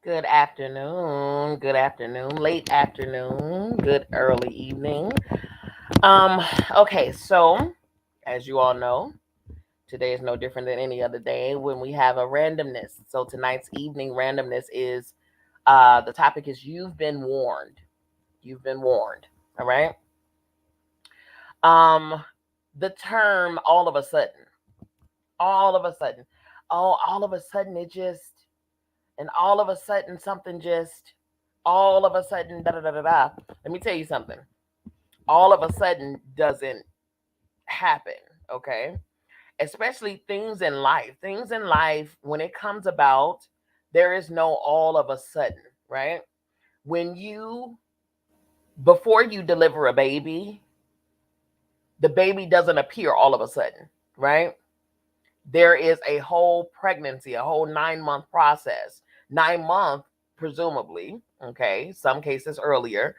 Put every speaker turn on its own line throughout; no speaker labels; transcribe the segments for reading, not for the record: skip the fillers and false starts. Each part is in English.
Good afternoon, late afternoon, good early evening. Okay, so as you all know, today is no different than any other day when we have a randomness. So tonight's evening randomness is the topic is you've been warned. You've been warned. All right. Um the term all of a sudden, all of a sudden it just and all of a sudden something just all of a sudden da da da da da. Let me tell you something. All of a sudden doesn't happen, okay? Especially things in life. Things in life when it comes about, there is no all of a sudden, right? When you before you deliver a baby, the baby doesn't appear all of a sudden, right? There is a whole pregnancy, a whole 9 month process. 9 month, presumably, okay, some cases earlier,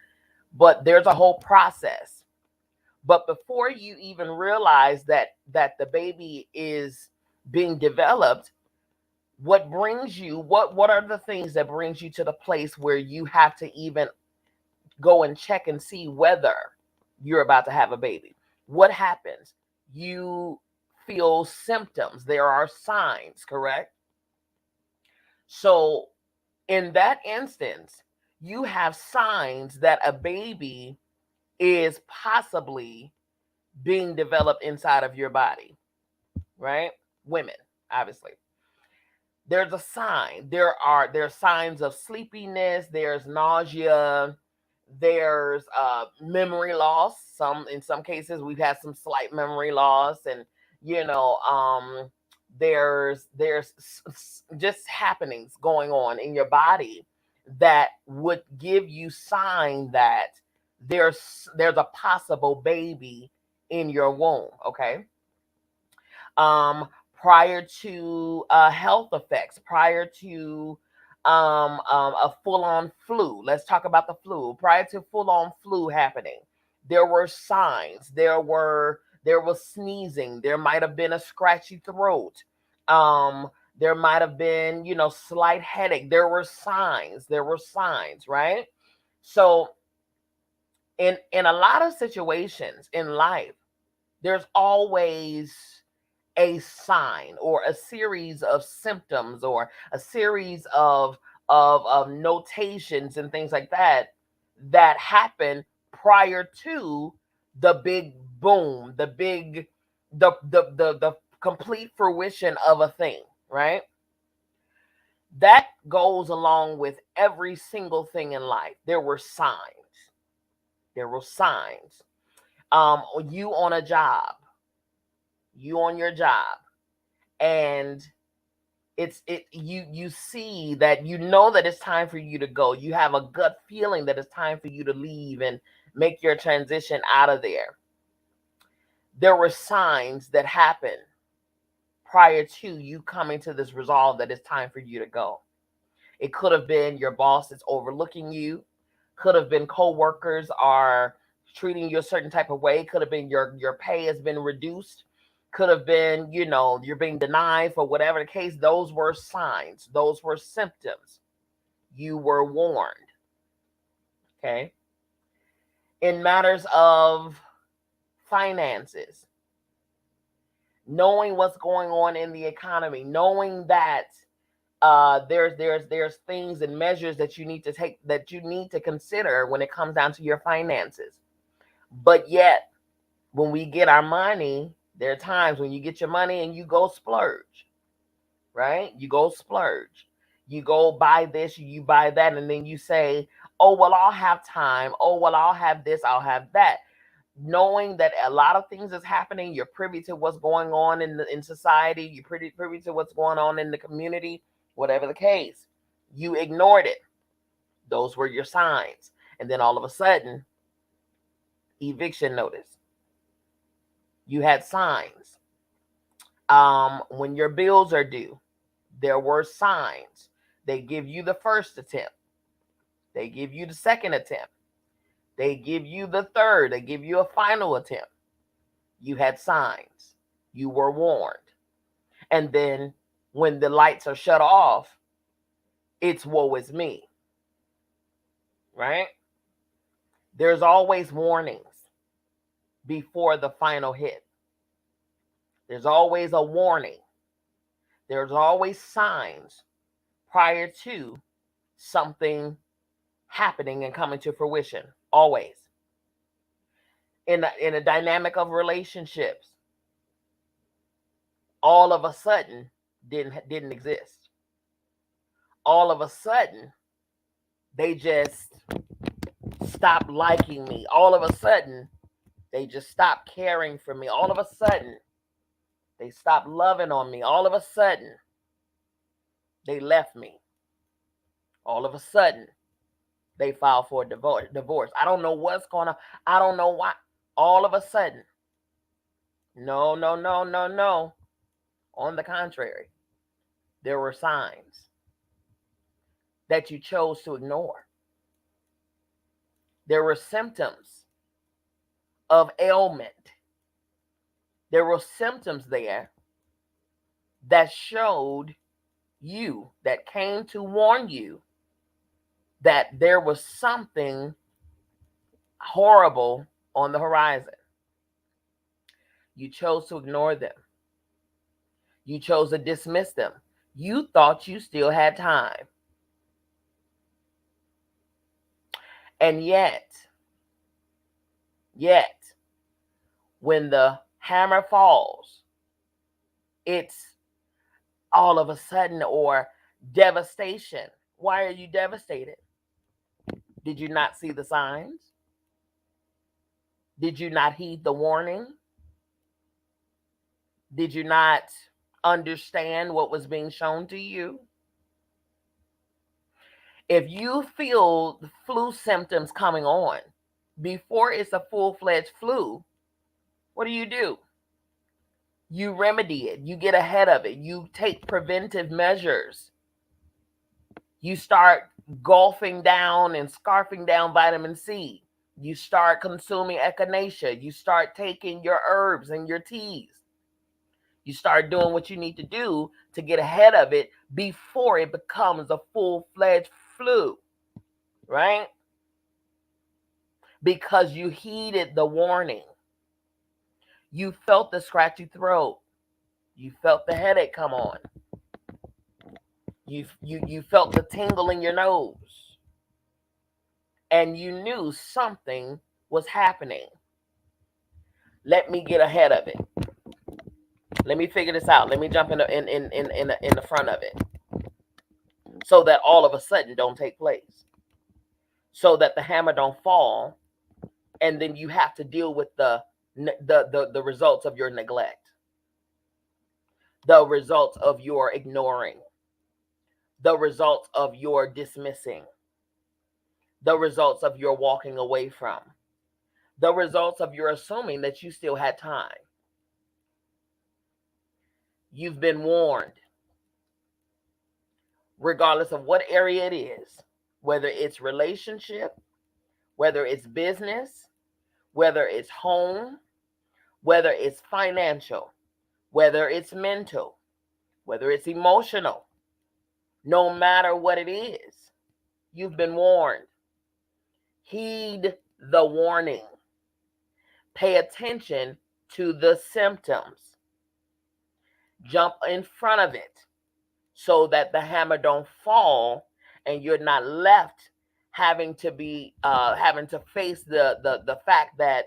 but there's a whole process. But before you even realize that the baby is being developed, what are the things that brings you to the place where you have to even go and check and see whether you're about to have a baby? What happens? You feel symptoms. There are signs, correct? So, in that instance, you have signs that a baby is possibly being developed inside of your body, right? Women, obviously. There's a sign. There's signs of sleepiness, there's nausea, there's memory loss. In some cases we've had some slight memory loss, and you know, there's just happenings going on in your body that would give you sign that there's a possible baby in your womb, okay? um, Prior to health effects, prior to a full on flu. Let's talk about the flu. Prior to full on flu happening, there were signs. There was sneezing. There might have been a scratchy throat. There might have been, slight headache. There were signs. There were signs, right? So in a lot of situations in life, there's always a sign or a series of symptoms or a series of notations and things like that that happen prior to the big boom, the complete fruition of a thing, right? That goes along with every single thing in life. There were signs. There were signs. You on a job, you on your job, and you see that, that it's time for you to go. You have a gut feeling that it's time for you to leave and make your transition out of there. There were signs that happened prior to you coming to this resolve that it's time for you to go. It could have been your boss that's overlooking you, could have been co-workers are treating you a certain type of way, could have been your pay has been reduced, could have been, you're being denied for whatever the case. Those were signs, those were symptoms. You were warned. Okay. In matters of finances, knowing what's going on in the economy, knowing that there's things and measures that you need to take, that you need to consider when it comes down to your finances. But yet, when we get our money, there are times when you get your money and you go splurge, right? You go splurge. You go buy this, you buy that, and then you say, oh, well, I'll have time. Oh, well, I'll have this, I'll have that. Knowing that a lot of things is happening, you're privy to what's going on in society, you're pretty privy to what's going on in the community, whatever the case. You ignored it. Those were your signs. And then all of a sudden, eviction notice. You had signs. When your bills are due, there were signs. They give you the first attempt. They give you the second attempt. They give you the third. They give you a final attempt. You had signs. You were warned. And then when the lights are shut off, it's woe is me, right? There's always warnings before the final hit. There's always a warning. There's always signs prior to something happening and coming to fruition. Always. In a dynamic of relationships, all of a sudden didn't exist. All of a sudden, they just stopped liking me. All of a sudden, they just stopped caring for me. All of a sudden, they stopped loving on me. All of a sudden, they left me. All of a sudden, they filed for a divorce. I don't know what's going on. I don't know why. All of a sudden. No, no, no, no, no. On the contrary, there were signs that you chose to ignore. There were symptoms of ailment. There were symptoms there that showed you, that came to warn you that there was something horrible on the horizon. You chose to ignore them. You chose to dismiss them. You thought you still had time. And yet, when the hammer falls, it's all of a sudden or devastation. Why are you devastated? Did you not see the signs? Did you not heed the warning? Did you not understand what was being shown to you? If you feel the flu symptoms coming on before it's a full-fledged flu, what do? You remedy it. You get ahead of it. You take preventive measures. You start gulping down and scarfing down vitamin C. You start consuming echinacea. You start taking your herbs and your teas. You start doing what you need to do to get ahead of it before it becomes a full-fledged flu, right? Because you heeded the warning. You felt the scratchy throat. You felt the headache come on. You felt the tingle in your nose. And you knew something was happening. Let me get ahead of it. Let me figure this out. Let me jump in the front of it. So that all of a sudden don't take place. So that the hammer don't fall. And then you have to deal with the results of your neglect. The results of your ignoring. The results of your dismissing. The results of your walking away from. The results of your assuming that you still had time. You've been warned. Regardless of what area it is, whether it's relationship, whether it's business, whether it's home, whether it's financial, whether it's mental, whether it's emotional, no matter what it is, you've been warned. Heed the warning. Pay attention to the symptoms. Jump in front of it so that the hammer don't fall and you're not left having to face the fact that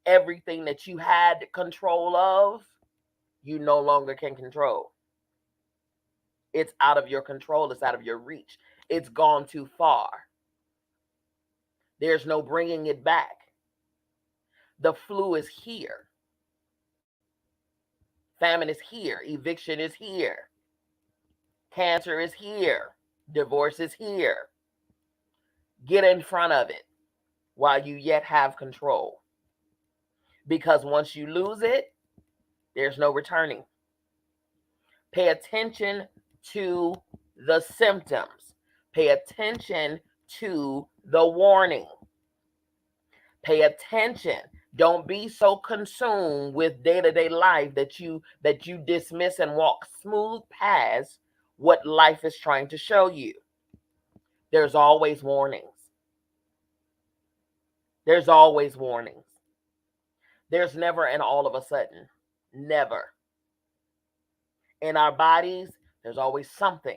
everything that you had control of, you no longer can control. It's out of your control. It's out of your reach. It's gone too far. There's no bringing it back. The flu is here. Famine is here. Eviction is here. Cancer is here. Divorce is here. Get in front of it while you yet have control. Because once you lose it, there's no returning. Pay attention to the symptoms. Pay attention to the warning. Pay attention. Don't be so consumed with day-to-day life that you dismiss and walk smooth past what life is trying to show you. There's always warnings. There's always warnings. There's never an all of a sudden. Never. In our bodies, there's always something.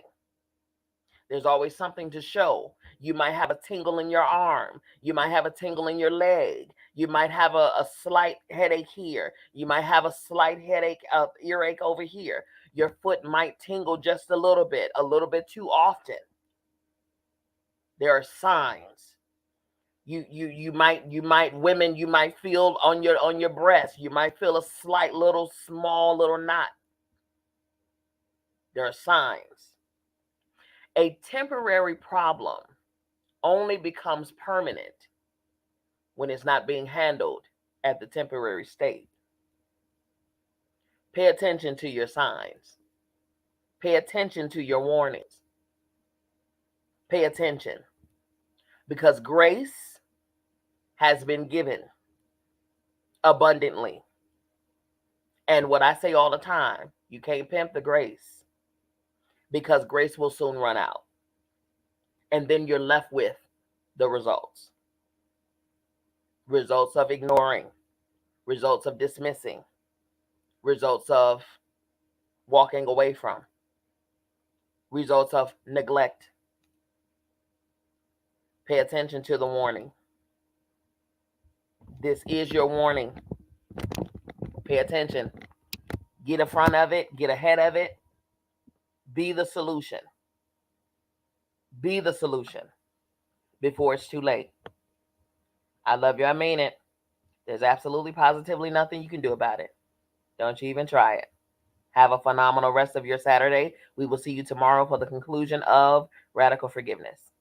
There's always something to show. You might have a tingle in your arm. You might have a tingle in your leg. You might have a slight headache here. You might have a slight headache, earache over here. Your foot might tingle just a little bit too often. There are signs. You might women, you might feel on your breast. You might feel a slight little small little knot. There are signs. A temporary problem only becomes permanent when it's not being handled at the temporary state. Pay attention to your signs. Pay attention to your warnings. Pay attention. Because grace has been given abundantly. And what I say all the time, you can't pimp the grace, because grace will soon run out. And then you're left with the results. Results of ignoring, results of dismissing, results of walking away from, results of neglect. Pay attention to the warning. This is your warning. Pay attention. Get in front of it. Get ahead of it. Be the solution. Be the solution before it's too late. I love you. I mean it. There's absolutely positively nothing you can do about it. Don't you even try it. Have a phenomenal rest of your Saturday. We will see you tomorrow for the conclusion of Radical Forgiveness.